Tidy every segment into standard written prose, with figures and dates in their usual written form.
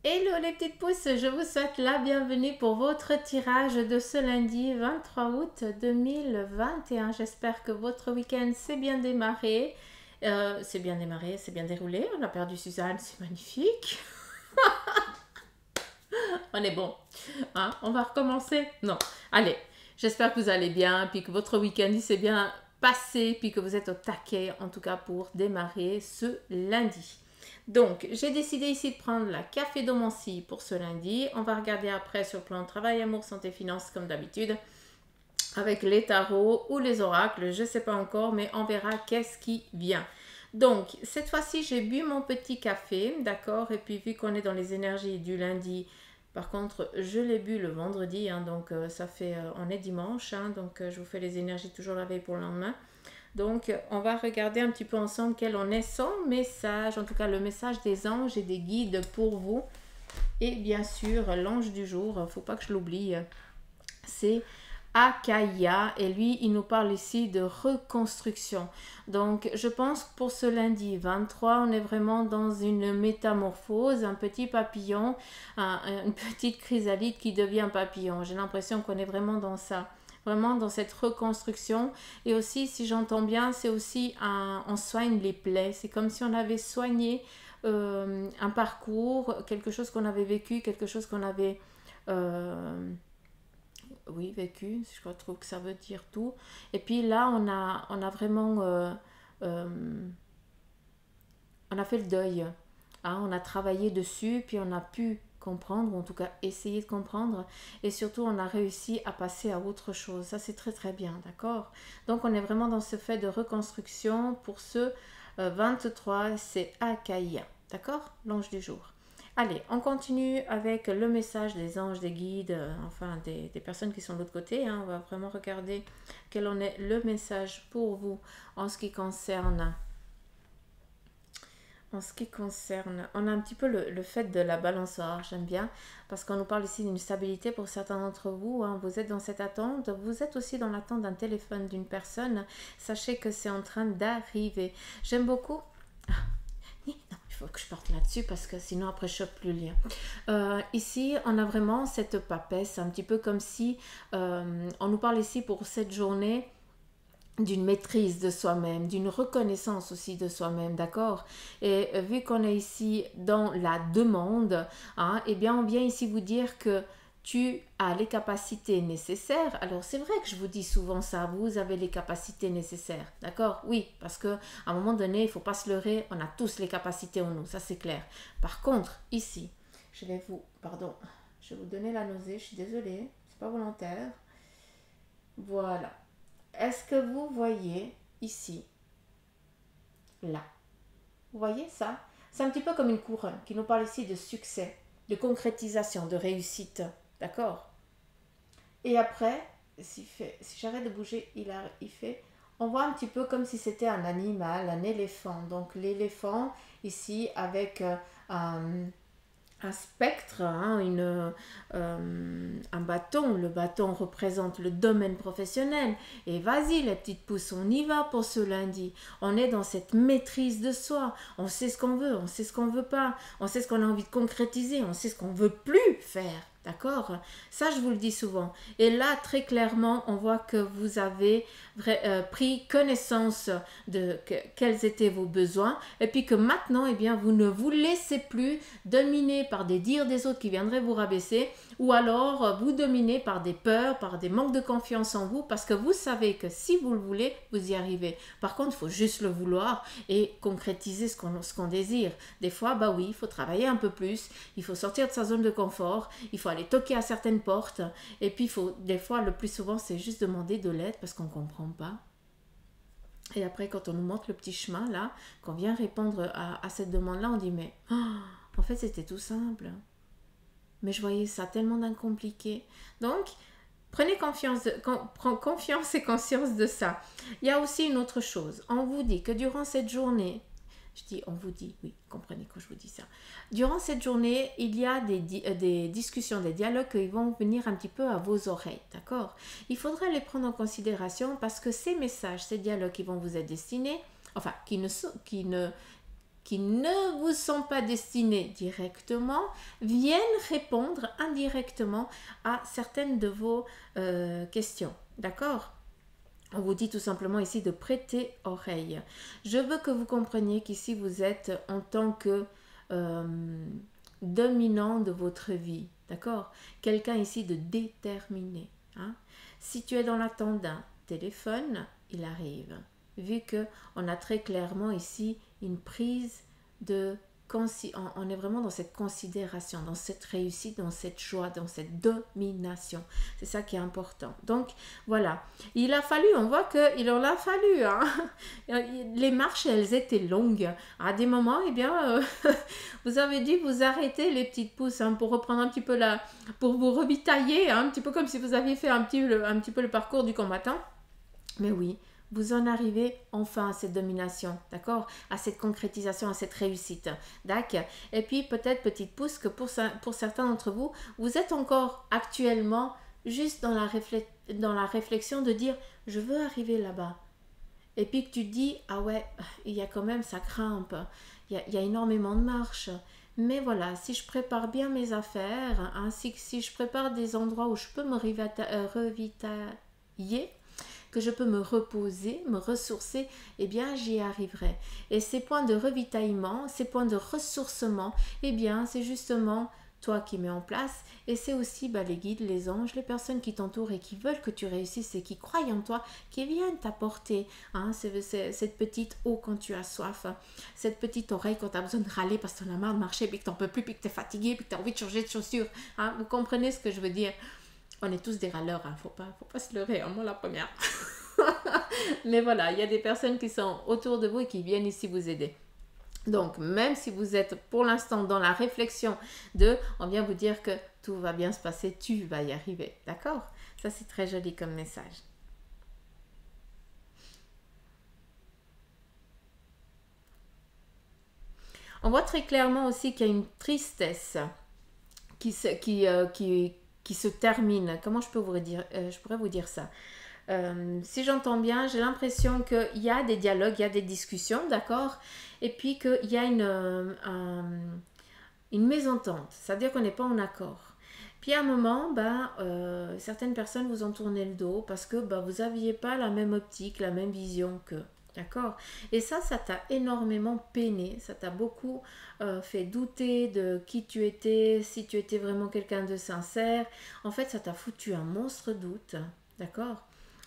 Hello les petites pousses, je vous souhaite la bienvenue pour votre tirage de ce lundi 23 août 2021. J'espère que votre week-end s'est bien démarré. C'est bien démarré, c'est bien déroulé. On a perdu Suzanne, c'est magnifique. On est bon. Hein, on va recommencer. Non. Allez, j'espère que vous allez bien, puis que votre week-end il s'est bien passé, puis que vous êtes au taquet, en tout cas pour démarrer ce lundi. Donc, j'ai décidé ici de prendre la café d'Omancy pour ce lundi. On va regarder après sur le plan de travail, amour, santé, finances, comme d'habitude, avec les tarots ou les oracles. Je ne sais pas encore, mais on verra qu'est-ce qui vient. Donc, cette fois-ci, j'ai bu mon petit café, d'accord? Et puis, vu qu'on est dans les énergies du lundi, par contre, je l'ai bu le vendredi, hein, donc ça fait, on est dimanche, hein, donc je vous fais les énergies toujours la veille pour le lendemain. Donc, on va regarder un petit peu ensemble quel en est son message, en tout cas le message des anges et des guides pour vous. Et bien sûr, l'ange du jour, il ne faut pas que je l'oublie, c'est Akaya, et lui il nous parle ici de reconstruction. Donc je pense que pour ce lundi 23 on est vraiment dans une métamorphose, un petit papillon, une petite chrysalide qui devient papillon. J'ai l'impression qu'on est vraiment dans ça, vraiment dans cette reconstruction. Et aussi, si j'entends bien, c'est aussi on soigne les plaies, c'est comme si on avait soigné un parcours, quelque chose qu'on avait vécu, quelque chose qu'on avait oui, vécu, je trouve que ça veut dire tout. Et puis là, on a vraiment, on a fait le deuil. Hein, on a travaillé dessus, puis on a pu comprendre, ou en tout cas essayer de comprendre, et surtout on a réussi à passer à autre chose. Ça, c'est très très bien, d'accord? Donc on est vraiment dans ce fait de reconstruction. Pour ce 23, c'est Akaïa, d'accord? L'ange du jour. Allez, on continue avec le message des anges, des guides, enfin des personnes qui sont de l'autre côté. Hein. On va vraiment regarder quel en est le message pour vous en ce qui concerne. On a un petit peu le fait de la balançoire, j'aime bien, parce qu'on nous parle ici d'une stabilité pour certains d'entre vous. Hein. Vous êtes dans cette attente, vous êtes aussi dans l'attente d'un téléphone d'une personne. Sachez que c'est en train d'arriver. J'aime beaucoup. Non, il faut que je parte là-dessus parce que sinon après je chope plus le lien. Ici, on a vraiment cette papesse, un petit peu comme si on nous parle ici pour cette journée d'une maîtrise de soi-même, d'une reconnaissance aussi de soi-même, d'accord? Et vu qu'on est ici dans la demande, hein, eh bien on vient ici vous dire que tu as les capacités nécessaires. Alors c'est vrai que je vous dis souvent ça, vous avez les capacités nécessaires, d'accord? Oui, parce qu'à un moment donné, il ne faut pas se leurrer, on a tous les capacités en nous, ça c'est clair. Par contre, ici, je vais vous donner la nausée, je suis désolée, c'est pas volontaire. Voilà. Est-ce que vous voyez ici, là, vous voyez ça? C'est un petit peu comme une couronne qui nous parle ici de succès, de concrétisation, de réussite, d'accord? Et après, si j'arrête de bouger, il fait, on voit un petit peu comme si c'était un animal, un éléphant. Donc l'éléphant ici avec un spectre, hein, un bâton. Le bâton représente le domaine professionnel. Et vas-y, les petites pousses, on y va pour ce lundi. On est dans cette maîtrise de soi. On sait ce qu'on veut, on sait ce qu'on veut pas. On sait ce qu'on a envie de concrétiser, on sait ce qu'on veut plus faire. D'accord? Ça, je vous le dis souvent. Et là, très clairement, on voit que vous avez pris connaissance de quels étaient vos besoins et puis que maintenant, eh bien, vous ne vous laissez plus dominer par des dires des autres qui viendraient vous rabaisser ou alors vous dominer par des peurs, par des manques de confiance en vous parce que vous savez que si vous le voulez, vous y arrivez. Par contre, il faut juste le vouloir et concrétiser ce qu'on désire. Des fois, bah oui, il faut travailler un peu plus, il faut sortir de sa zone de confort, il faut aller toquer à certaines portes et puis il faut, des fois, le plus souvent, c'est juste demander de l'aide parce qu'on ne comprend pas. Et après, quand on nous montre le petit chemin, là, qu'on vient répondre à cette demande-là, on dit, mais oh, en fait, c'était tout simple. Mais je voyais ça tellement d'incompliqué. Donc, prenez confiance et conscience de ça. Il y a aussi une autre chose. On vous dit que durant cette journée, je dis on vous dit, oui, comprenez quand je vous dis ça. Durant cette journée, il y a des discussions, des dialogues qui vont venir un petit peu à vos oreilles, d'accord? Il faudra les prendre en considération parce que ces messages, ces dialogues qui vont vous être destinés, enfin, qui ne qui ne vous sont pas destinés directement viennent répondre indirectement à certaines de vos questions. D'accord ? On vous dit tout simplement ici de prêter oreille. Je veux que vous compreniez qu'ici vous êtes en tant que dominant de votre vie. D'accord ? Quelqu'un ici de déterminé. Hein? Si tu es dans l'attente d'un téléphone, il arrive. Vu qu'on a très clairement ici une prise de... On est vraiment dans cette considération, dans cette réussite, dans cette joie, dans cette domination. C'est ça qui est important. Donc, voilà. Il a fallu, on voit qu'il en a fallu. Hein. Les marches, elles étaient longues. À des moments, eh bien, vous avez dû vous arrêter les petites pousses hein, pour reprendre un petit peu pour vous rebitailler, hein, un petit peu comme si vous aviez fait un petit peu le parcours du combattant. Mais oui, vous en arrivez enfin à cette domination, d'accord? À cette concrétisation, à cette réussite, d'accord? Et puis peut-être, petite pouce, que pour certains d'entre vous, vous êtes encore actuellement juste dans la réflexion de dire « je veux arriver là-bas ». Et puis que tu te dis « ah ouais, il y a quand même, ça grimpe, il y a énormément de marches ». Mais voilà, si je prépare bien mes affaires, ainsi que si je prépare des endroits où je peux me revitailler, que je peux me reposer, me ressourcer, eh bien j'y arriverai. Et ces points de ravitaillement, ces points de ressourcement, eh bien c'est justement toi qui mets en place et c'est aussi les guides, les anges, les personnes qui t'entourent et qui veulent que tu réussisses et qui croient en toi, qui viennent t'apporter cette petite eau quand tu as soif, cette petite oreille quand tu as besoin de râler parce que tu en as marre de marcher, puis que tu n'en peux plus, puis que tu es fatigué, puis que tu as envie de changer de chaussures. Hein, vous comprenez ce que je veux dire? On est tous des râleurs, hein. Faut pas se leurrer, hein, moi la première. Mais voilà, il y a des personnes qui sont autour de vous et qui viennent ici vous aider. Donc, même si vous êtes pour l'instant dans la réflexion on vient vous dire que tout va bien se passer, tu vas y arriver. D'accord? Ça, c'est très joli comme message. On voit très clairement aussi qu'il y a une tristesse qui se termine. Comment je pourrais vous dire ça? Si j'entends bien, j'ai l'impression qu'il y a des dialogues, il y a des discussions, d'accord? Et puis qu'il y a une mésentente, c'est-à-dire qu'on n'est pas en accord. Puis à un moment, certaines personnes vous ont tourné le dos parce que vous n'aviez pas la même optique, la même vision qu'eux. D'accord? Et ça t'a énormément peiné, ça t'a beaucoup fait douter de qui tu étais, si tu étais vraiment quelqu'un de sincère. En fait, ça t'a foutu un monstre doute, d'accord?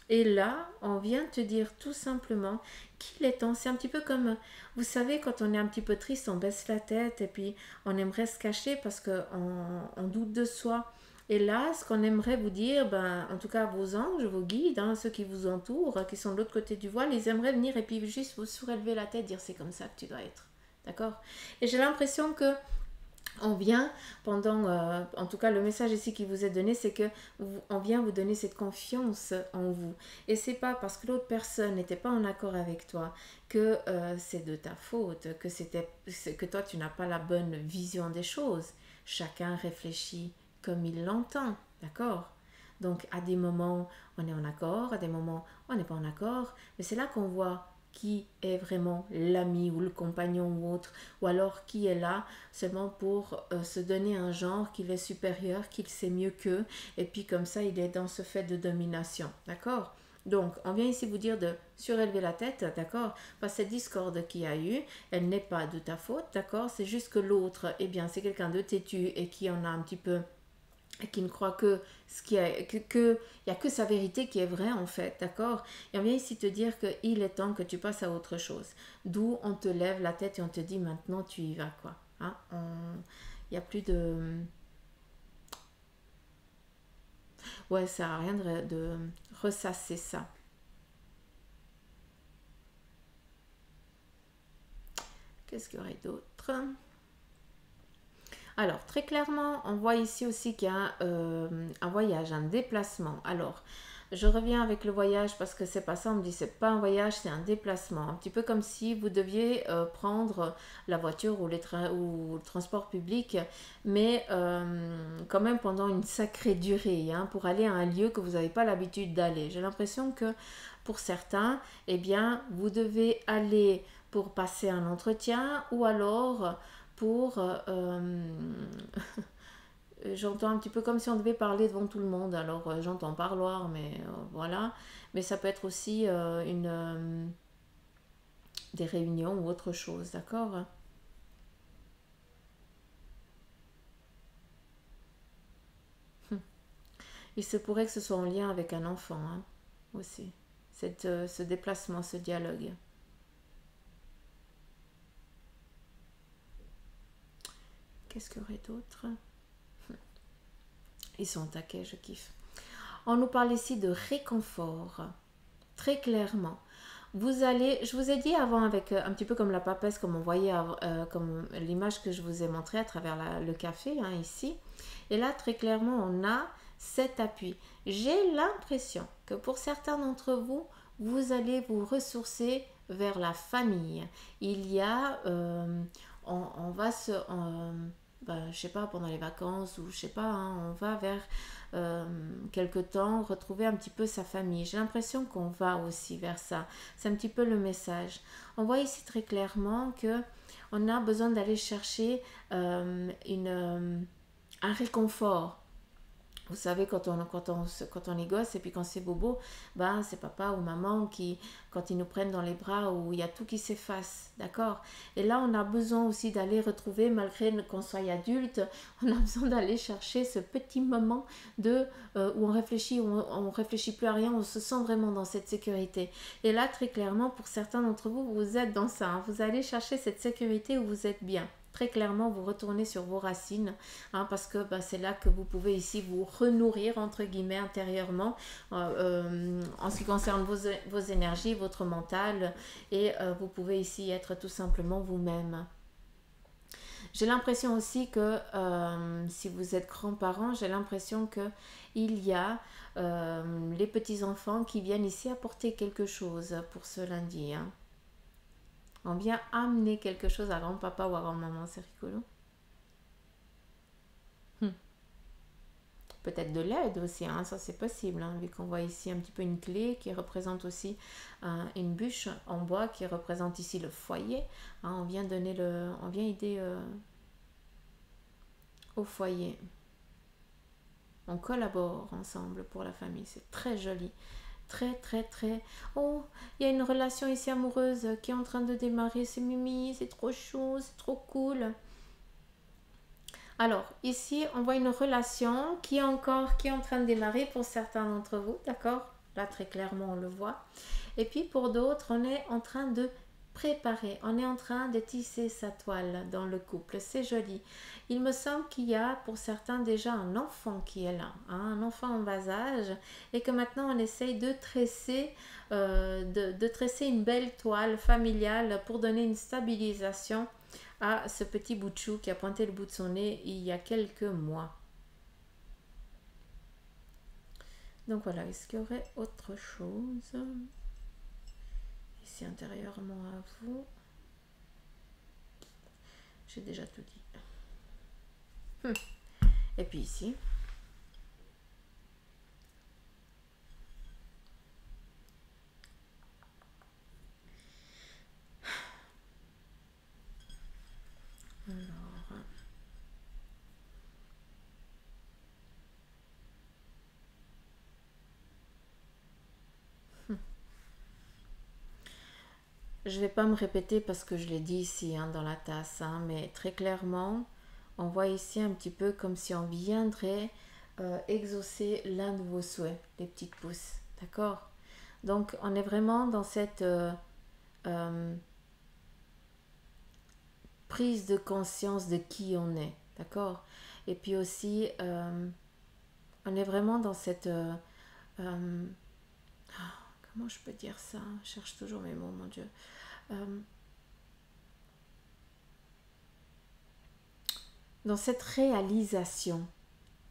Et là, on vient te dire tout simplement qu'il est temps. C'est un petit peu comme, vous savez, quand on est un petit peu triste, on baisse la tête et puis on aimerait se cacher parce qu'on doute de soi. Et là, ce qu'on aimerait vous dire, en tout cas vos anges, vos guides, ceux qui vous entourent, qui sont de l'autre côté du voile, ils aimeraient venir et puis juste vous surélever la tête, dire c'est comme ça que tu dois être. D'accord? Et j'ai l'impression que on vient en tout cas le message ici qui vous est donné, c'est que on vient vous donner cette confiance en vous. Et c'est pas parce que l'autre personne n'était pas en accord avec toi que c'est de ta faute, que toi tu n'as pas la bonne vision des choses. Chacun réfléchit comme il l'entend, d'accord? Donc à des moments on est en accord, à des moments on n'est pas en accord, mais c'est là qu'on voit qui est vraiment l'ami ou le compagnon ou autre, ou alors qui est là seulement pour se donner un genre qu'il est supérieur, qu'il sait mieux qu'eux, et puis comme ça il est dans ce fait de domination, d'accord? Donc on vient ici vous dire de surélever la tête, d'accord? Parce que cette discorde qu'il y a eu, elle n'est pas de ta faute, d'accord? C'est juste que l'autre, eh bien c'est quelqu'un de têtu et qui en a un petit peu, et qui ne croit que il n'y a que sa vérité qui est vraie en fait, d'accord? Et on vient ici te dire qu'il est temps que tu passes à autre chose. D'où on te lève la tête et on te dit maintenant tu y vas, quoi. Hein? Il n'y a plus de... Ouais, ça sert à rien de ressasser ça. Qu'est-ce qu'il y aurait d'autre? Alors, très clairement, on voit ici aussi qu'il y a un voyage, un déplacement. Alors, je reviens avec le voyage parce que c'est pas ça, on me dit c'est pas un voyage, c'est un déplacement. Un petit peu comme si vous deviez prendre la voiture ou le transport public, mais quand même pendant une sacrée durée, pour aller à un lieu que vous n'avez pas l'habitude d'aller. J'ai l'impression que pour certains, eh bien, vous devez aller pour passer un entretien ou alors pour... j'entends un petit peu comme si on devait parler devant tout le monde. Alors j'entends parloir, mais voilà. Mais ça peut être aussi des réunions ou autre chose, d'accord? Il se pourrait que ce soit en lien avec un enfant, hein, aussi. Ce déplacement, ce dialogue. Qu'est-ce qu'il y aurait d'autre? Ils sont taquets, je kiffe. On nous parle ici de réconfort, très clairement. Vous allez, je vous ai dit avant avec un petit peu comme la papesse, comme on voyait, comme l'image que je vous ai montrée à travers le café, hein, ici. Et là, très clairement, on a cet appui. J'ai l'impression que pour certains d'entre vous, vous allez vous ressourcer vers la famille. Il y a, on va se, ben, je sais pas, pendant les vacances ou je sais pas, hein, on va vers quelque temps retrouver un petit peu sa famille. J'ai l'impression qu'on va aussi vers ça. C'est un petit peu le message. On voit ici très clairement que on a besoin d'aller chercher un réconfort. Vous savez, quand on est gosse et puis quand c'est bobo, ben, c'est papa ou maman qui, quand ils nous prennent dans les bras, où il y a tout qui s'efface, d'accord? Et là, on a besoin aussi d'aller retrouver, malgré qu'on soit adulte, on a besoin d'aller chercher ce petit moment où on réfléchit plus à rien, on se sent vraiment dans cette sécurité. Et là, très clairement, pour certains d'entre vous, vous êtes dans ça, hein, vous allez chercher cette sécurité où vous êtes bien. Très clairement, vous retournez sur vos racines, hein, parce que bah, c'est là que vous pouvez ici vous renourrir, entre guillemets, intérieurement, en ce qui concerne vos énergies, votre mental, et vous pouvez ici être tout simplement vous-même. J'ai l'impression aussi que si vous êtes grands-parents, j'ai l'impression que il y a les petits-enfants qui viennent ici apporter quelque chose pour ce lundi, hein. On vient amener quelque chose à grand-papa ou à grand-maman, c'est rigolo. Peut-être de l'aide aussi, hein, ça c'est possible, hein, vu qu'on voit ici un petit peu une clé qui représente aussi une bûche en bois qui représente ici le foyer, hein, on vient aider au foyer. On collabore ensemble pour la famille, c'est très joli. Très, très, très... Oh, il y a une relation ici amoureuse qui est en train de démarrer, c'est Mimi, c'est trop chou, c'est trop cool. Alors, ici, on voit une relation qui est en train de démarrer pour certains d'entre vous, d'accord? Là, très clairement, on le voit. Et puis, pour d'autres, on est en train de préparer, on est en train de tisser sa toile dans le couple. C'est joli. Il me semble qu'il y a pour certains déjà un enfant qui est là, hein, un enfant en bas âge, et que maintenant on essaye de tresser, de tresser une belle toile familiale pour donner une stabilisation à ce petit bout de chou qui a pointé le bout de son nez il y a quelques mois. Donc voilà, est-ce qu'il y aurait autre chose ici intérieurement à vous? J'ai déjà tout dit. Et puis ici. Alors, je vais pas me répéter parce que je l'ai dit ici, hein, dans la tasse, hein, mais très clairement, on voit ici un petit peu comme si on viendrait exaucer l'un de vos souhaits, les petites pousses, d'accord? Donc on est vraiment dans cette euh, prise de conscience de qui on est, d'accord? Et puis aussi, on est vraiment dans cette... euh, comment je peux dire ça? Je cherche toujours mes mots, mon Dieu. Euh, dans cette réalisation,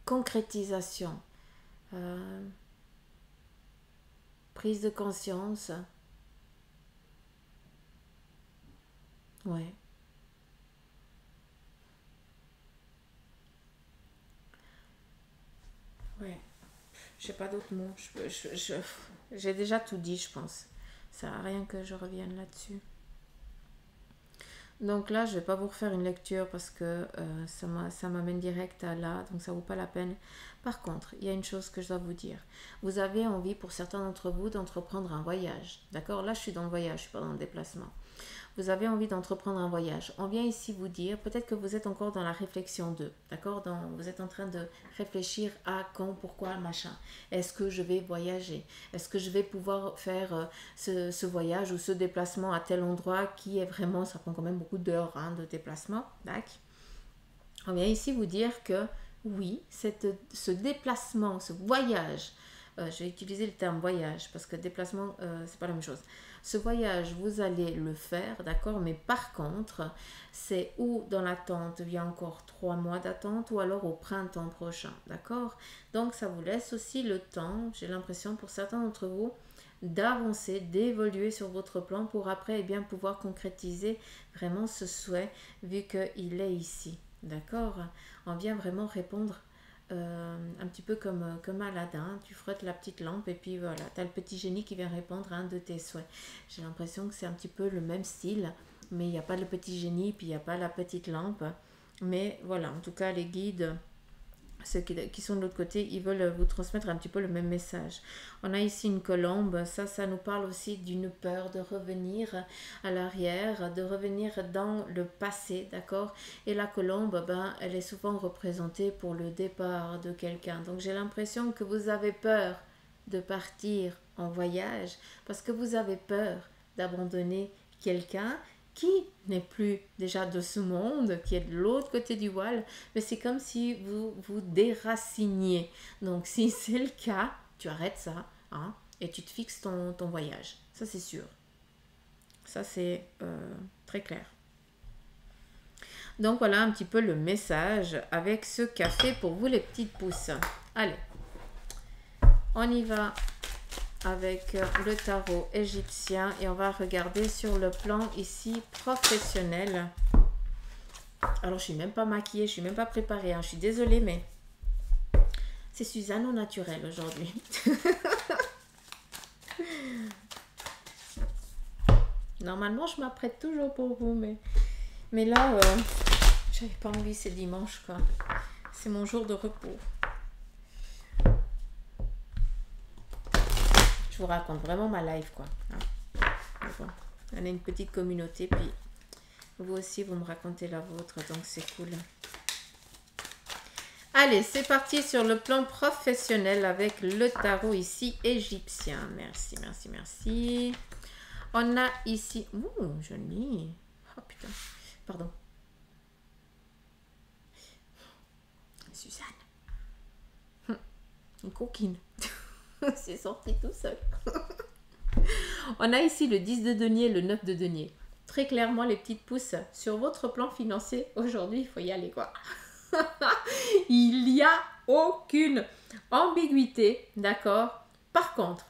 concrétisation, euh, prise de conscience, ouais. Ouais, j'ai pas d'autres mots. J'ai déjà tout dit, je pense. Ça sert à rien que je revienne là-dessus. Donc là, je vais pas vous refaire une lecture parce que ça m'amène direct à là, donc ça vaut pas la peine. Par contre, il y a une chose que je dois vous dire. Vous avez envie, pour certains d'entre vous, d'entreprendre un voyage. D'accord? Là, je suis dans le voyage, je suis pas dans le déplacement. Vous avez envie d'entreprendre un voyage. On vient ici vous dire, peut-être que vous êtes encore dans la réflexion de, d'accord? Vous êtes en train de réfléchir à quand, pourquoi, machin. Est-ce que je vais voyager? Est-ce que je vais pouvoir faire ce voyage ou ce déplacement à tel endroit qui est vraiment, ça prend quand même beaucoup d'heures hein, de déplacement, d'accord? On vient ici vous dire que oui, ce déplacement, ce voyage, je vais utiliser le terme voyage parce que déplacement, c'est pas la même chose. Ce voyage, vous allez le faire, d'accord? Mais par contre, c'est ou dans l'attente, il y a encore 3 mois d'attente, ou alors au printemps prochain, d'accord? Donc, ça vous laisse aussi le temps, j'ai l'impression pour certains d'entre vous, d'avancer, d'évoluer sur votre plan pour après eh bien, pouvoir concrétiser vraiment ce souhait vu qu'il est ici, d'accord? On vient vraiment répondre un petit peu comme Aladdin, tu frottes la petite lampe et puis voilà, tu as le petit génie qui vient répondre à un de tes souhaits. J'ai l'impression que c'est un petit peu le même style, mais il n'y a pas le petit génie, puis il n'y a pas la petite lampe. Mais voilà, en tout cas, les guides, ceux qui sont de l'autre côté, ils veulent vous transmettre un petit peu le même message. On a ici une colombe, ça nous parle aussi d'une peur de revenir à l'arrière, de revenir dans le passé, d'accord? Et la colombe, ben, elle est souvent représentée pour le départ de quelqu'un. Donc j'ai l'impression que vous avez peur de partir en voyage parce que vous avez peur d'abandonner quelqu'un qui n'est plus déjà de ce monde, qui est de l'autre côté du voile, mais c'est comme si vous vous déraciniez. Donc si c'est le cas, tu arrêtes ça hein, et tu te fixes ton voyage. Ça c'est sûr. Ça c'est très clair. Donc voilà un petit peu le message avec ce café pour vous les petites pousses. Allez, on y va avec le tarot égyptien et on va regarder sur le plan ici professionnel. Alors je suis même pas maquillée, je suis même pas préparée, hein. Je suis désolée mais c'est Suzanne au naturel aujourd'hui. Normalement je m'apprête toujours pour vous mais là j'avais pas envie, c'est dimanche quoi. C'est mon jour de repos. Je vous raconte vraiment ma life quoi. Hein. On a une petite communauté puis vous aussi vous me racontez la vôtre donc c'est cool. Allez c'est parti sur le plan professionnel avec le tarot ici égyptien. Merci, merci, merci. On a ici... Ouh, joli. Oh putain, pardon. Suzanne. Une coquine. C'est sorti tout seul. On a ici le 10 de denier, le 9 de denier. Très clairement, les petites pousses, sur votre plan financier, aujourd'hui, il faut y aller, quoi. Il n'y a aucune ambiguïté, d'accord? Par contre,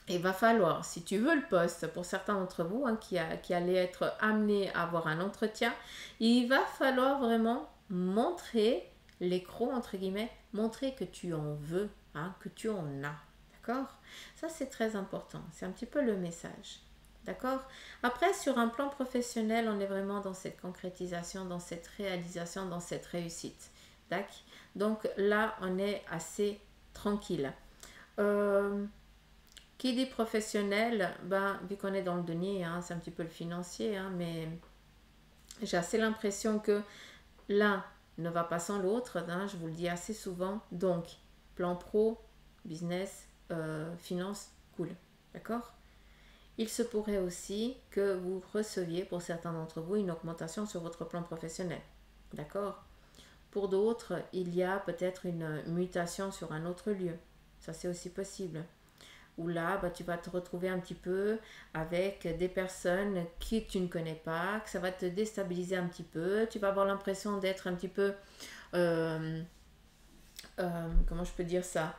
il va falloir, si tu veux le poste, pour certains d'entre vous hein, qui allaient être amenés à avoir un entretien, il va falloir vraiment montrer l'écran, entre guillemets, montrer que tu en veux, hein, que tu en as. D'accord? Ça, c'est très important. C'est un petit peu le message. D'accord? Après, sur un plan professionnel, on est vraiment dans cette concrétisation, dans cette réalisation, dans cette réussite. D'accord? Donc là, on est assez tranquille. Qui dit professionnel, ben, vu qu'on est dans le denier, hein, c'est un petit peu le financier, hein, mais j'ai assez l'impression que l'un ne va pas sans l'autre, hein, je vous le dis assez souvent. Donc, plan pro, business, finance, cool. D'accord? Il se pourrait aussi que vous receviez, pour certains d'entre vous, une augmentation sur votre plan professionnel. D'accord? Pour d'autres, il y a peut-être une mutation sur un autre lieu. Ça, c'est aussi possible. Où là, bah, tu vas te retrouver un petit peu avec des personnes que tu ne connais pas, que ça va te déstabiliser un petit peu. Tu vas avoir l'impression d'être un petit peu... comment je peux dire ça?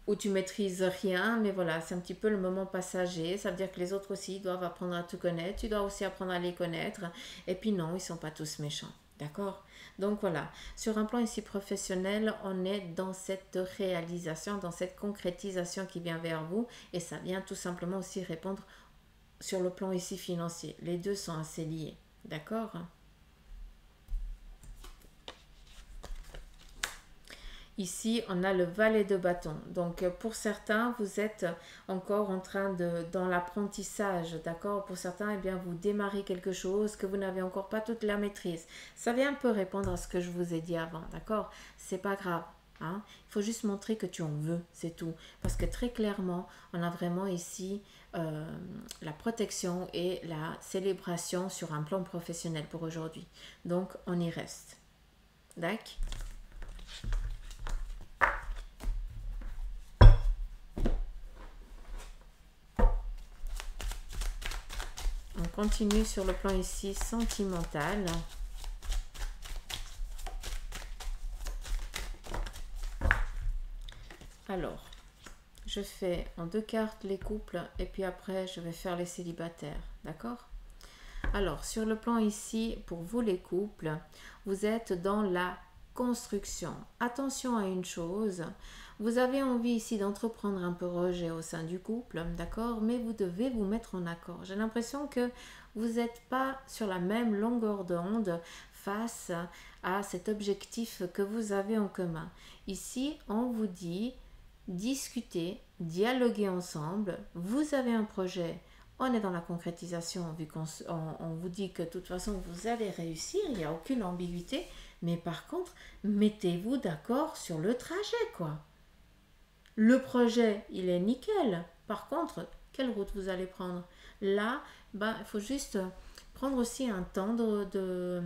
Où tu maîtrises rien, mais voilà, c'est un petit peu le moment passager. Ça veut dire que les autres aussi doivent apprendre à te connaître. Tu dois aussi apprendre à les connaître. Et puis non, ils ne sont pas tous méchants. D'accord? Donc voilà, sur un plan ici professionnel, on est dans cette réalisation, dans cette concrétisation qui vient vers vous. Et ça vient tout simplement aussi répondre sur le plan ici financier. Les deux sont assez liés, d'accord? Ici, on a le valet de bâton. Donc, pour certains, vous êtes encore en train dans l'apprentissage, d'accord? Pour certains, eh bien, vous démarrez quelque chose que vous n'avez encore pas toute la maîtrise. Ça vient un peu répondre à ce que je vous ai dit avant, d'accord? C'est pas grave. Hein? Il faut juste montrer que tu en veux, c'est tout. Parce que très clairement, on a vraiment ici la protection et la célébration sur un plan professionnel pour aujourd'hui. Donc, on y reste. D'accord? On continue sur le plan ici sentimental. Alors, je fais en 2 cartes les couples et puis après je vais faire les célibataires, d'accord? Alors, sur le plan ici, pour vous les couples, vous êtes dans la construction. Attention à une chose, vous avez envie ici d'entreprendre un projet au sein du couple, d'accord? Mais vous devez vous mettre en accord. J'ai l'impression que vous n'êtes pas sur la même longueur d'onde face à cet objectif que vous avez en commun. Ici, on vous dit discuter, dialoguer ensemble. Vous avez un projet. On est dans la concrétisation, vu qu'on vous dit que de toute façon vous allez réussir, il n'y a aucune ambiguïté, mais par contre, mettez-vous d'accord sur le trajet, quoi. Le projet, il est nickel. Par contre, quelle route vous allez prendre? Là, il faut juste prendre aussi un temps de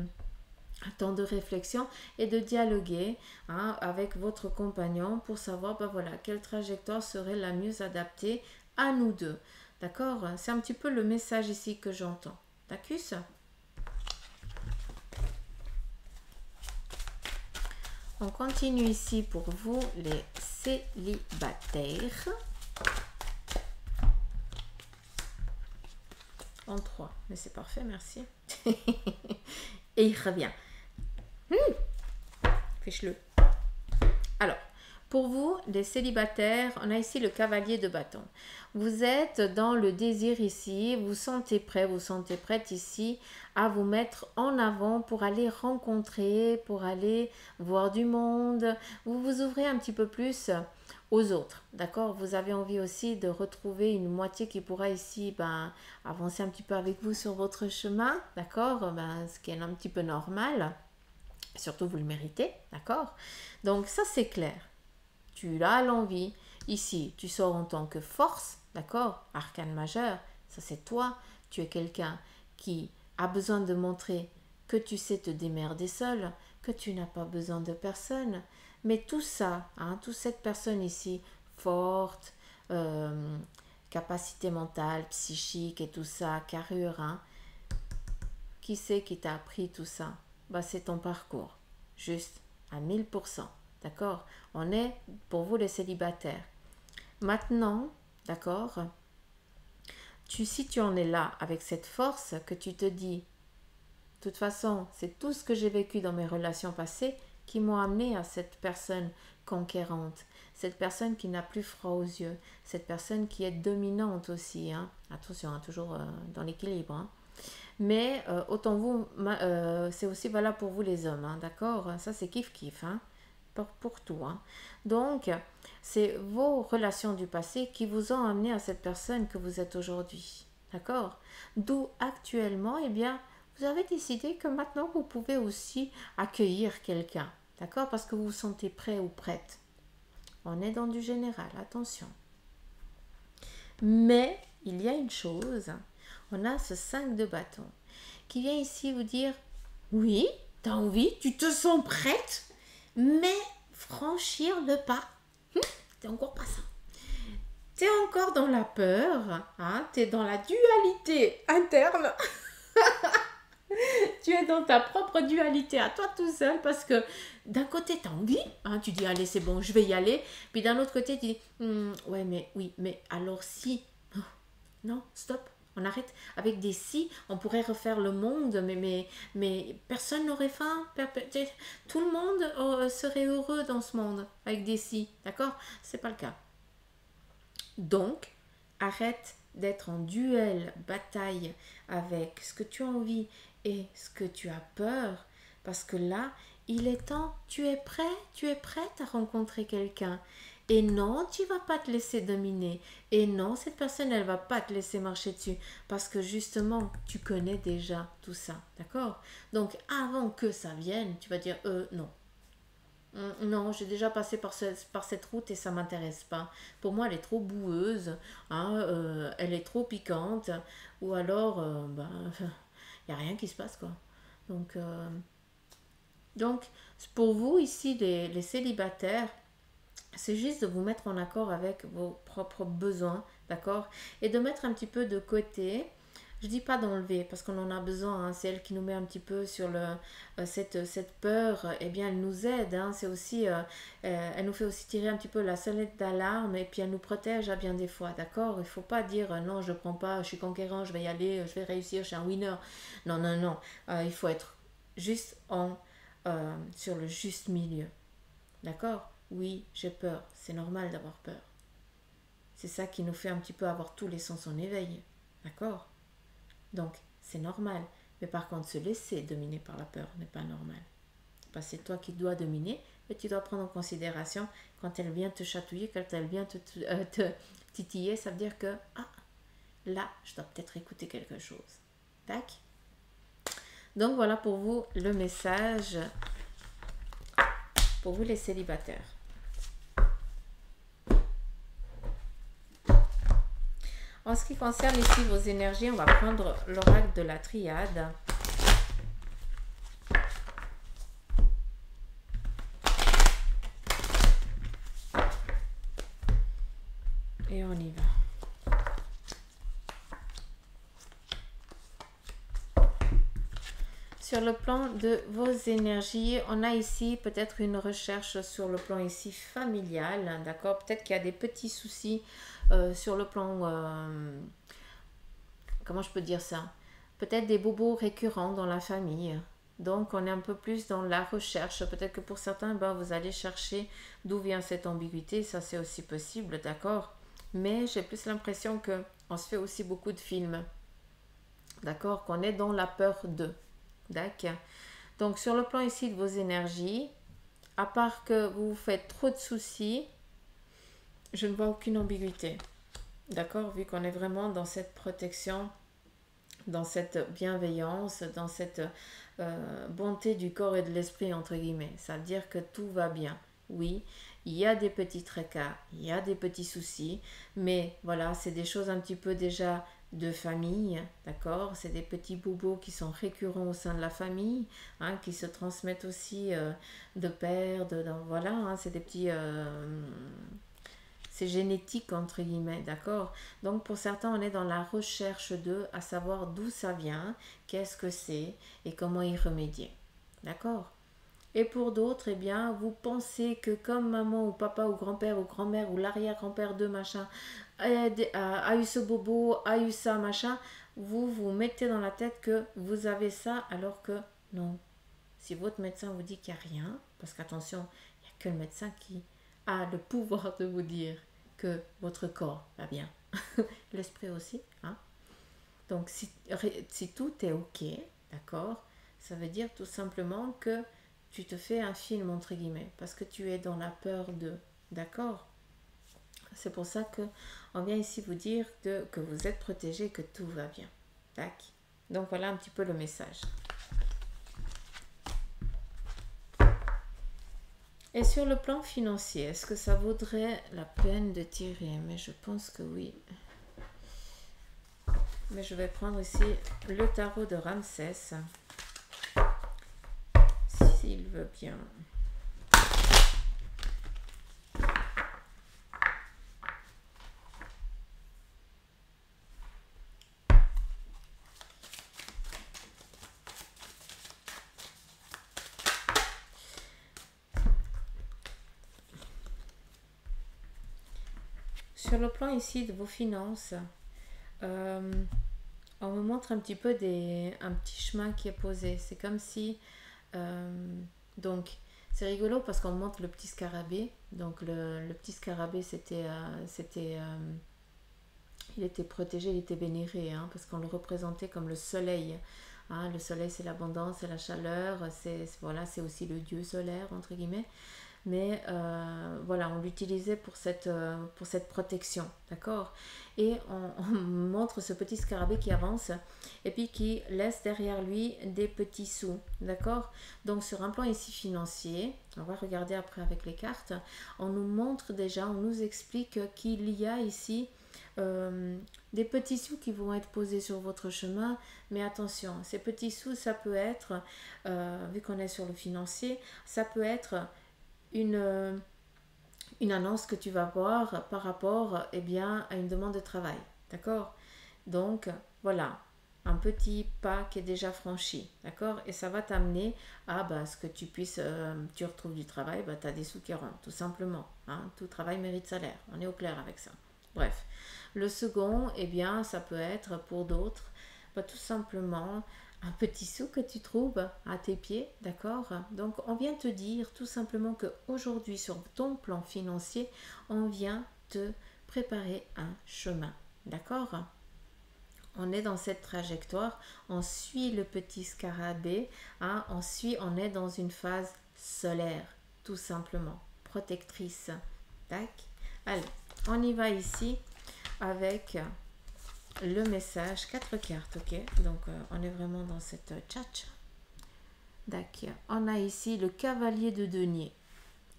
réflexion et de dialoguer avec votre compagnon pour savoir voilà, quelle trajectoire serait la mieux adaptée à nous deux. D'accord? C'est un petit peu le message ici que j'entends. D'accord? On continue ici pour vous les célibataires. En 3. Mais c'est parfait, merci. Et il revient. Fiche-le. Alors, pour vous, les célibataires, on a ici le cavalier de bâton. Vous êtes dans le désir ici, vous sentez prêt, vous sentez prête ici à vous mettre en avant pour aller rencontrer, pour aller voir du monde. Vous vous ouvrez un petit peu plus aux autres, d'accord? Vous avez envie aussi de retrouver une moitié qui pourra ici avancer un petit peu avec vous sur votre chemin, d'accord? Ce qui est un petit peu normal. Surtout, vous le méritez, d'accord? Donc, ça, c'est clair. Tu as l'envie. Ici, tu sors en tant que force, d'accord? Arcane majeur, ça c'est toi. Tu es quelqu'un qui a besoin de montrer que tu sais te démerder seul, que tu n'as pas besoin de personne. Mais tout ça, toute cette personne ici, forte, capacité mentale, psychique et tout ça, carrure, qui c'est qui t'a appris tout ça? C'est ton parcours, juste à 1000%, d'accord? On est pour vous les célibataires. Maintenant, d'accord, si tu en es là avec cette force que tu te dis, de toute façon, c'est tout ce que j'ai vécu dans mes relations passées qui m'ont amené à cette personne conquérante, cette personne qui n'a plus froid aux yeux, cette personne qui est dominante aussi, attention, toujours dans l'équilibre, mais autant vous, c'est aussi valable pour vous les hommes, d'accord? Ça c'est kiff-kiff, pour tout. Donc, c'est vos relations du passé qui vous ont amené à cette personne que vous êtes aujourd'hui, d'accord? D'où actuellement, vous avez décidé que maintenant vous pouvez aussi accueillir quelqu'un, d'accord? Parce que vous vous sentez prêt ou prête. On est dans du général, attention. Mais, il y a une chose, on a ce 5 de bâton qui vient ici vous dire, oui, tu as envie, tu te sens prête, mais franchir le pas, t'es encore pas ça. T'es encore dans la peur, t'es dans la dualité interne. Tu es dans ta propre dualité à toi tout seul parce que d'un côté tu as envie, tu dis allez c'est bon je vais y aller, puis d'un autre côté tu dis ouais mais oui mais alors si, non stop. On arrête avec des si, on pourrait refaire le monde, mais personne n'aurait faim. Tout le monde serait heureux dans ce monde avec des si, d'accord? C'est pas le cas. Donc, arrête d'être en duel, bataille avec ce que tu as envie et ce que tu as peur, parce que là, il est temps, tu es prête à rencontrer quelqu'un. Et non, tu vas pas te laisser dominer. Et non, cette personne, elle va pas te laisser marcher dessus. Parce que justement, tu connais déjà tout ça. D'accord? Donc, avant que ça vienne, tu vas dire, non. Non, j'ai déjà passé par cette route et ça m'intéresse pas. Pour moi, elle est trop boueuse, hein, elle est trop piquante, ou alors, il n'y a rien qui se passe, quoi. Donc, euh, donc pour vous, ici, les célibataires, c'est juste de vous mettre en accord avec vos propres besoins, d'accord? Et de mettre un petit peu de côté. Je dis pas d'enlever parce qu'on en a besoin, hein, c'est elle qui nous met un petit peu sur cette peur, eh bien elle nous aide, hein, c'est aussi, elle nous fait aussi tirer un petit peu la sonnette d'alarme et puis elle nous protège à bien des fois, d'accord? Il faut pas dire non, je ne prends pas, je suis conquérant, je vais y aller, je vais réussir, je suis un winner. Non, non, non, il faut être juste sur le juste milieu, d'accord? Oui, j'ai peur, c'est normal d'avoir peur. C'est ça qui nous fait un petit peu avoir tous les sens en éveil, d'accord? Donc, c'est normal. Mais par contre, se laisser dominer par la peur n'est pas normal. Parce que c'est toi qui dois dominer et tu dois prendre en considération quand elle vient te chatouiller, quand elle vient te titiller, ça veut dire que, ah, là, je dois peut-être écouter quelque chose. Tac. Donc, voilà pour vous le message pour vous les célibataires. En ce qui concerne ici vos énergies, on va prendre l'oracle de la triade. Et on y va. Sur le plan de vos énergies, on a ici peut-être une recherche sur le plan ici familial, d'accord? Peut-être qu'il y a des petits soucis sur le plan, comment je peux dire ça? Peut-être des bobos récurrents dans la famille. Donc on est un peu plus dans la recherche. Peut-être que pour certains, vous allez chercher d'où vient cette ambiguïté. Ça c'est aussi possible, d'accord? Mais j'ai plus l'impression que on se fait aussi beaucoup de films, d'accord? Qu'on est dans la peur de. D'accord. Donc sur le plan ici de vos énergies, à part que vous vous faites trop de soucis, je ne vois aucune ambiguïté. D'accord? Vu qu'on est vraiment dans cette protection, dans cette bienveillance, dans cette bonté du corps et de l'esprit, entre guillemets. Ça veut dire que tout va bien. Oui, il y a des petits tracas, il y a des petits soucis, mais voilà, c'est des choses un petit peu déjà de famille, d'accord? C'est des petits bobos qui sont récurrents au sein de la famille, hein, qui se transmettent aussi de père, voilà, hein, c'est des petits... c'est génétique entre guillemets, d'accord? Donc pour certains, on est dans la recherche de, à savoir d'où ça vient, qu'est-ce que c'est et comment y remédier, d'accord? Et pour d'autres, eh bien, vous pensez que comme maman ou papa ou grand-père ou grand-mère ou l'arrière-grand-père de machin a eu ce bobo, a eu ça, machin, vous vous mettez dans la tête que vous avez ça alors que non. Si votre médecin vous dit qu'il n'y a rien, parce qu'attention, il n'y a que le médecin qui a le pouvoir de vous dire que votre corps va bien. L'esprit aussi, hein. Donc si tout est ok, d'accord, ça veut dire tout simplement que tu te fais un film entre guillemets parce que tu es dans la peur de, d'accord? C'est pour ça que on vient ici vous dire que vous êtes protégé, que tout va bien. Tac. Donc voilà un petit peu le message. Et sur le plan financier, est-ce que ça vaudrait la peine de tirer? Mais je pense que oui. Mais je vais prendre ici le tarot de Ramsès, s'il veut bien. Sur le plan ici de vos finances, on me montre un petit peu un petit chemin qui est posé. C'est comme si... donc, c'est rigolo parce qu'on montre le petit scarabée. Donc, le petit scarabée, c'était il était protégé, il était vénéré, hein, parce qu'on le représentait comme le soleil. Hein, le soleil, c'est l'abondance, c'est la chaleur, voilà, c'est aussi le dieu solaire, entre guillemets. Mais voilà, on l'utilisait pour cette protection, d'accord. Et on montre ce petit scarabée qui avance et puis qui laisse derrière lui des petits sous, d'accord. Donc sur un plan ici financier, on va regarder après avec les cartes, on nous montre déjà, on nous explique qu'il y a ici des petits sous qui vont être posés sur votre chemin, mais attention, ces petits sous, ça peut être, vu qu'on est sur le financier, ça peut être une annonce que tu vas voir par rapport eh bien, à une demande de travail. D'accord. Donc, voilà, un petit pas qui est déjà franchi. D'accord. Et ça va t'amener à ce que tu puisses, tu retrouves du travail, tu as des sous qui rentrent, tout simplement. Hein. Tout travail mérite salaire. On est au clair avec ça. Bref. Le second, eh bien, ça peut être pour d'autres, tout simplement un petit sou que tu trouves à tes pieds, d'accord. Donc on vient te dire tout simplement que aujourd'hui sur ton plan financier, on vient te préparer un chemin, d'accord. On est dans cette trajectoire, on suit le petit scarabée, hein, on est dans une phase solaire, tout simplement, protectrice. Tac. Allez, on y va ici avec le message, 4 cartes, ok. Donc on est vraiment dans cette tchatch. D'accord. On a ici le cavalier de denier.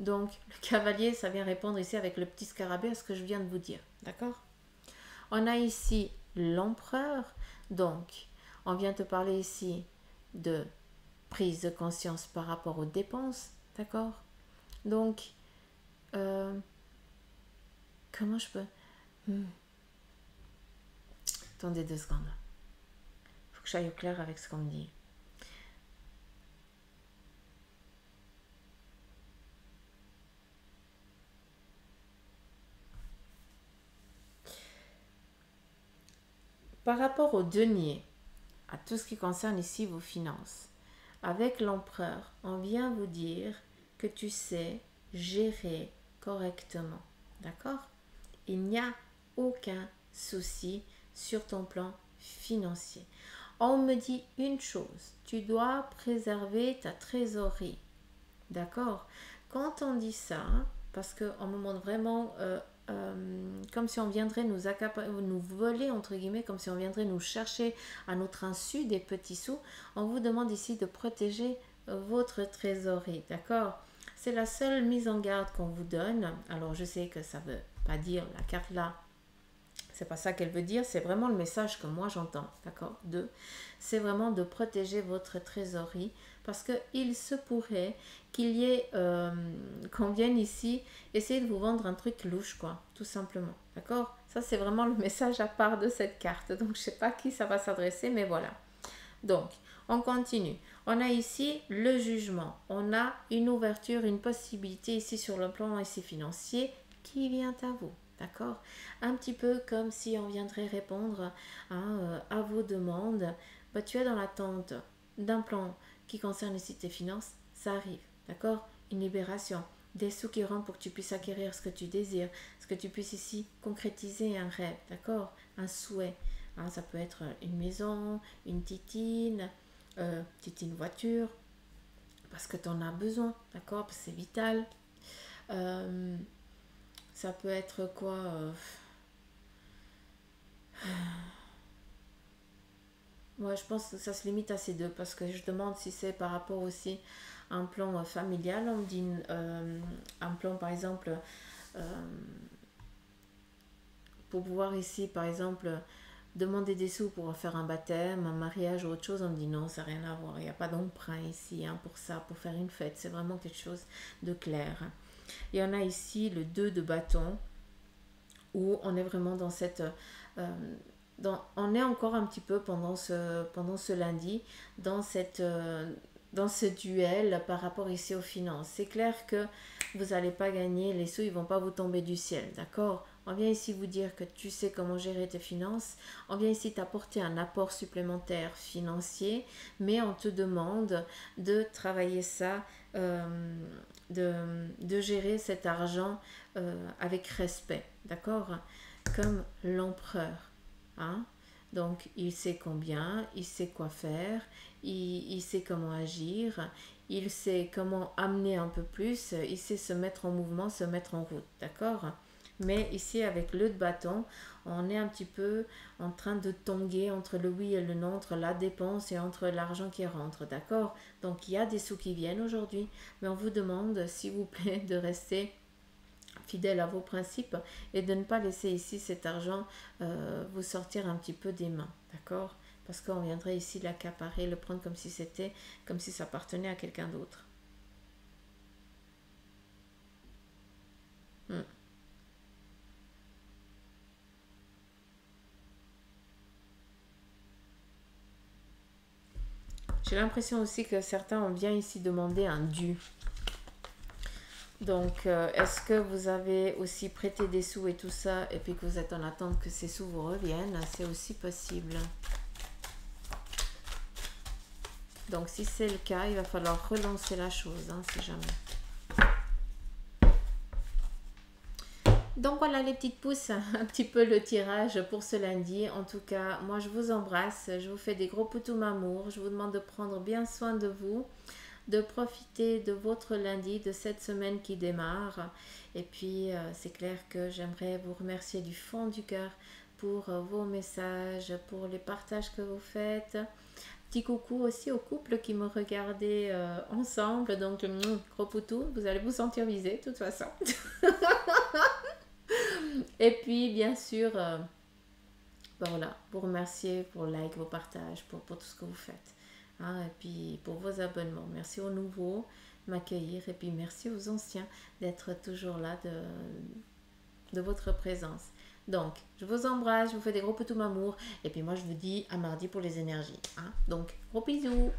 Donc le cavalier, ça vient répondre ici avec le petit scarabée à ce que je viens de vous dire, d'accord. On a ici l'empereur. Donc on vient te parler ici de prise de conscience par rapport aux dépenses, d'accord. Donc comment je peux Attendez 2 secondes. Il faut que j'aille au clair avec ce qu'on me dit. Par rapport au denier, à tout ce qui concerne ici vos finances, avec l'empereur, on vient vous dire que tu sais gérer correctement. D'accord. Il n'y a aucun souci sur ton plan financier. On me dit une chose, tu dois préserver ta trésorerie. D'accord. Quand on dit ça, parce qu'on me montre vraiment comme si on viendrait nous voler, entre guillemets, comme si on viendrait nous chercher à notre insu des petits sous, on vous demande ici de protéger votre trésorerie. D'accord. C'est la seule mise en garde qu'on vous donne. Alors je sais que ça ne veut pas dire la carte là, c'est pas ça qu'elle veut dire, c'est vraiment le message que moi j'entends, d'accord. C'est vraiment de protéger votre trésorerie, parce qu'il se pourrait qu'il y ait, qu'on vienne ici essayer de vous vendre un truc louche, quoi, tout simplement, d'accord. Ça c'est vraiment le message à part de cette carte, donc je sais pas à qui ça va s'adresser, mais voilà. Donc on continue. On a ici le jugement, on a une ouverture, une possibilité ici sur le plan ici financier qui vient à vous. D'accord. Un petit peu comme si on viendrait répondre à vos demandes. Tu es dans l'attente d'un plan qui concerne ici tes finances, ça arrive. D'accord. Une libération, des sous qui rentrent pour que tu puisses acquérir ce que tu désires, ce que tu puisses ici concrétiser un rêve. D'accord. Un souhait. Ça peut être une maison, une titine voiture, parce que tu en as besoin. D'accord. Parce que c'est vital. Ça peut être quoi Moi, je pense que ça se limite à ces deux, parce que je demande si c'est par rapport aussi à un plan familial. On me dit un plan, par exemple, pour pouvoir ici, par exemple, demander des sous pour faire un baptême, un mariage ou autre chose. On me dit non, ça n'a rien à voir. Il n'y a pas d'emprunt ici pour ça, pour faire une fête. C'est vraiment quelque chose de clair. Et on a ici le 2 de bâton, où on est vraiment dans cette... on est encore un petit peu pendant ce lundi, dans ce duel par rapport ici aux finances. C'est clair que vous n'allez pas gagner, les sous, ils ne vont pas vous tomber du ciel, d'accord. On vient ici vous dire que tu sais comment gérer tes finances. On vient ici t'apporter un apport supplémentaire financier, mais on te demande de travailler ça, de gérer cet argent avec respect, d'accord. Comme l'empereur. Hein? Donc, il sait combien, il sait quoi faire, il sait comment agir, il sait comment amener un peu plus, il sait se mettre en mouvement, se mettre en route, d'accord? Mais ici, avec le de bâton, on est un petit peu en train de tonguer entre le oui et le non, entre la dépense et entre l'argent qui rentre, d'accord? Donc, il y a des sous qui viennent aujourd'hui, mais on vous demande, s'il vous plaît, de rester fidèle à vos principes et de ne pas laisser ici cet argent vous sortir un petit peu des mains, d'accord? Parce qu'on viendrait ici l'accaparer, le prendre comme si c'était, comme si ça appartenait à quelqu'un d'autre. Hmm. J'ai l'impression aussi que certains ont bien ici demandé un dû. Donc, est-ce que vous avez aussi prêté des sous et tout ça, et puis que vous êtes en attente que ces sous vous reviennent? C'est aussi possible. Donc, si c'est le cas, il va falloir relancer la chose, hein, si jamais. Donc voilà les petites pousses, un petit peu le tirage pour ce lundi. En tout cas, moi je vous embrasse, je vous fais des gros poutous amour. Je vous demande de prendre bien soin de vous, de profiter de votre lundi, de cette semaine qui démarre. Et puis c'est clair que j'aimerais vous remercier du fond du cœur pour vos messages, pour les partages que vous faites. Petit coucou aussi aux couples qui me regardaient ensemble. Donc gros poutou, vous allez vous sentir visé de toute façon. Et puis, bien sûr, ben voilà, vous remercier pour like, vos partages, pour tout ce que vous faites. Hein, et puis, pour vos abonnements. Merci aux nouveaux de m'accueillir. Et puis, merci aux anciens d'être toujours là, de votre présence. Donc, je vous embrasse, je vous fais des gros petits amours. Et puis, moi, je vous dis à mardi pour les énergies. Hein. Donc, gros bisous.